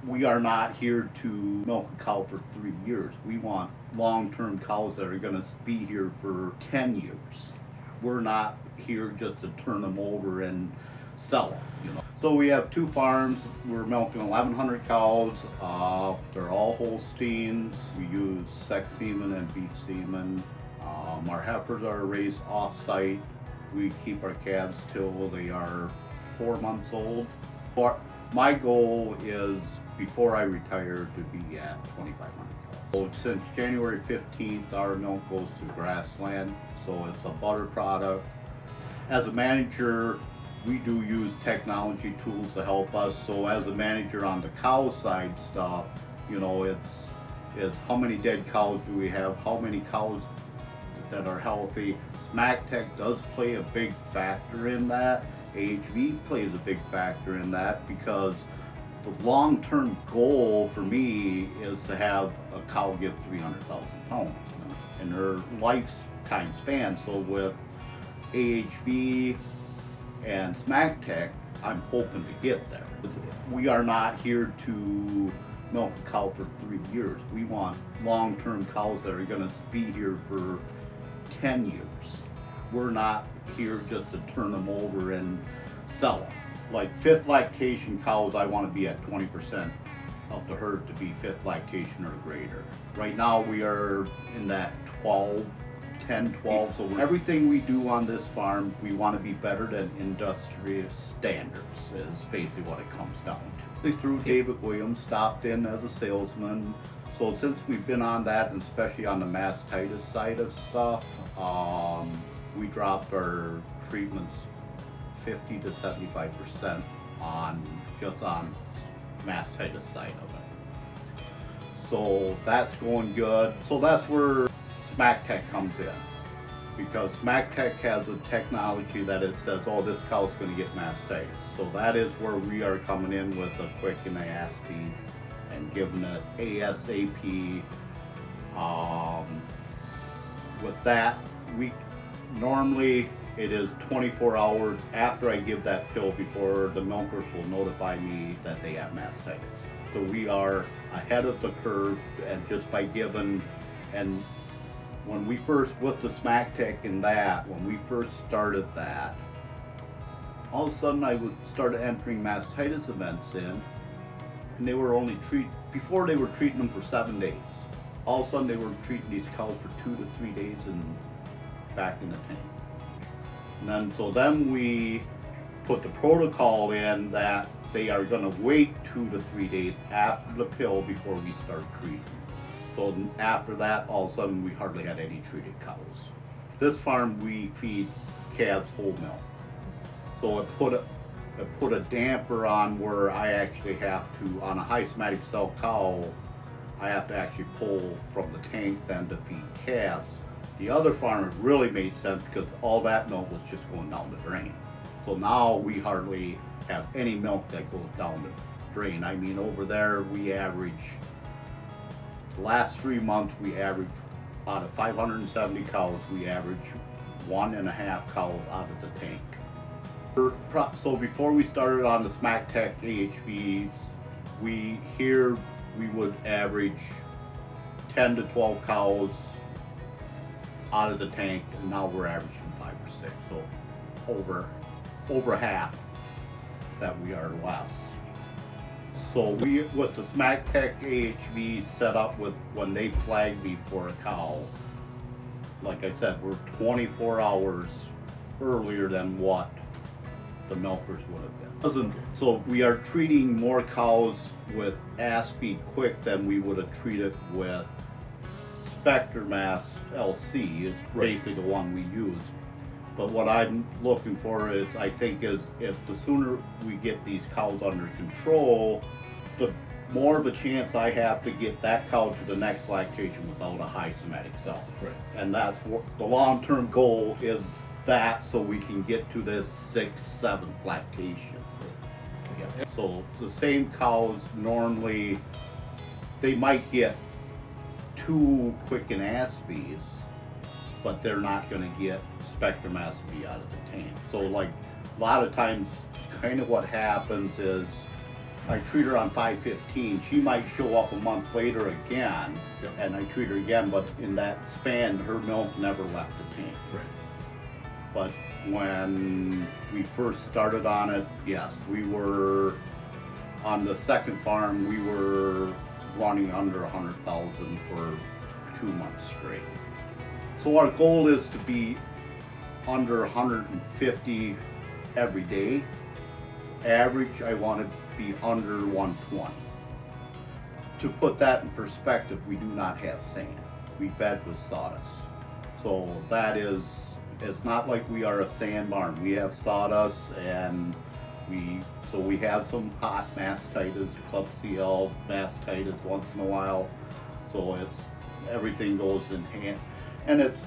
we are not here to milk a cow for 3 years. We want long-term cows that are going to be here for 10 years. We're not here just to turn them over and sell them. So we have 2 farms. We're milking 1,100 cows. They're all Holsteins. We use sex semen and beef semen. Our heifers are raised off-site. We keep our calves till they are 4 months old. My goal is, before I retire, to be at 2,500 cows. So since January 15th, our milk goes to grassland, so it's a butter product. As a manager, we do use technology tools to help us. So as a manager on the cow side stuff, it's how many dead cows do we have, how many cows that are healthy. SmackTech does play a big factor in that. AHV plays a big factor in that, because the long-term goal for me is to have a cow give 300,000 pounds in her lifetime span. So with AHV and SmackTech, I'm hoping to get there. We are not here to milk a cow for 3 years. We want long-term cows that are going to be here for 10 years. We're not here just to turn them over and sell them. Like 5th lactation cows, I want to be at 20% of the herd to be 5th lactation or greater. Right now we are in that 10, 12. So everything we do on this farm, we want to be better than industry standards, is basically what it comes down to. Through David Williams, stopped in as a salesman. So since we've been on that, and especially on the mastitis side of stuff, we dropped our treatments 50 to 75% on mastitis side of it. So that's going good. So that's where SmackTech comes in, because SmackTech has a technology that it says, oh, this cow's going to get mastitis. So that is where we are coming in with a quick and ASP and giving it ASAP. With that, normally it is 24 hours after I give that pill before the milkers will notify me that they have mastitis. So we are ahead of the curve, and just by giving. And when we first, with the SmackTech and that, when we first started that, all of a sudden I started entering mastitis events in, and they were only before they were treating them for 7 days. All of a sudden they were treating these cows for 2 to 3 days and back in the tank. And then we put the protocol in that they are going to wait 2 to 3 days after the pill before we start treating. So after that, all of a sudden we hardly had any treated cows. This farm, we feed calves whole milk. So it put a damper on where I actually have to, on a high somatic cell cow, I have to actually pull from the tank then to feed calves. The other farm, it really made sense because all that milk was just going down the drain. So now we hardly have any milk that goes down the drain. I mean, over there we average, the last 3 months we average, out of 570 cows, we average 1.5 cows out of the tank. So before we started on the SmackTech AHVs, we would average 10 to 12 cows out of the tank, and now we're averaging 5 or 6. So over half that we are less. So with the SmackTech AHV set up with, when they flag me for a cow, like I said, we're 24 hours earlier than what the milkers would have been. So we are treating more cows with ASP quick than we would have treated with SpectraMass LC. Is basically the one we use. But what I'm looking for is, I think, is if the sooner we get these cows under control, the more of a chance I have to get that cow to the next lactation without a high somatic cell. Right. And that's what the long-term goal is, that so we can get to this 6th, 7th lactation. Yeah. So the same cows, normally they might get 2 quicken ASPs, but they're not going to get Spectrum ASP out of the tank. So like a lot of times, kind of what happens is I treat her on 5/15. She might show up a month later again, Yep. and I treat her again, but in that span, her milk never left the tank. Right. But when we first started on it, yes, we were on the second farm, we were running under 100,000 for 2 months straight. So our goal is to be under 150 every day. Average, I want to be under 120. To put that in perspective, we do not have sand. We bed with sawdust. So that is, it's not like we are a sand barn. We have sawdust, and we have some hot mastitis, Klebsiella mastitis once in a while. So everything goes in hand, and it's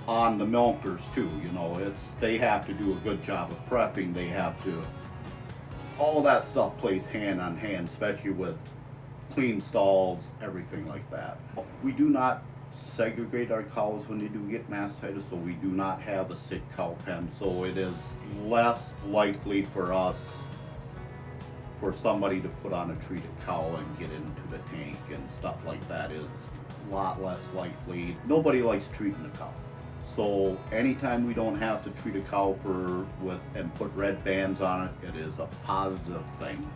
on the milkers too. They have to do a good job of prepping. They have to, all that stuff plays hand on hand, especially with clean stalls, everything like that. We do not segregate our cows when they do get mastitis, so we do not have a sick cow pen, so it is less likely for somebody to put on a treated cow and get into the tank and stuff like that is a lot less likely. Nobody likes treating a cow. So anytime we don't have to treat a cow and put red bands on it, it is a positive thing.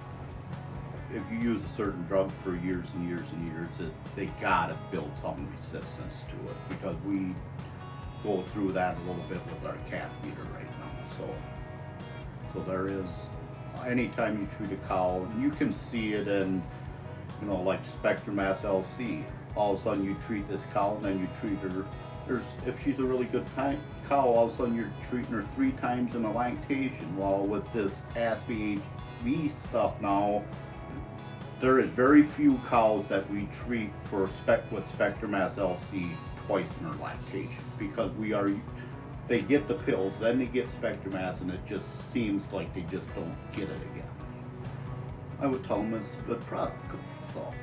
If you use a certain drug for years and years and years, they gotta build some resistance to it, because we go through that a little bit with our calf feeder right now. So there is, anytime you treat a cow, you can see it in, like Spectrum SLC. All of a sudden you treat this cow, and then you treat her. If she's a really good cow, all of a sudden you're treating her 3 times in a lactation. Well, with this AHV stuff now, there is very few cows that we treat with Spectrum SLC twice in her lactation, because they get the pills, then they get Spectrum S, and it just seems like they just don't get it again. I would tell them it's a good product. So,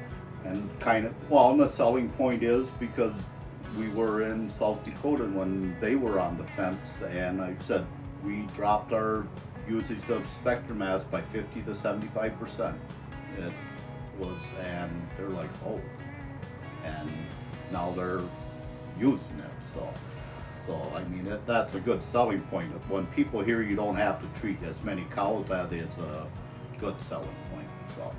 and the selling point is because we were in South Dakota when they were on the fence, and I said we dropped our usage of Spectrum S by 50 to 75%. And they're like, oh, and now they're using it. So I mean, that's a good selling point. When people hear you don't have to treat as many cows, that is a good selling point. So.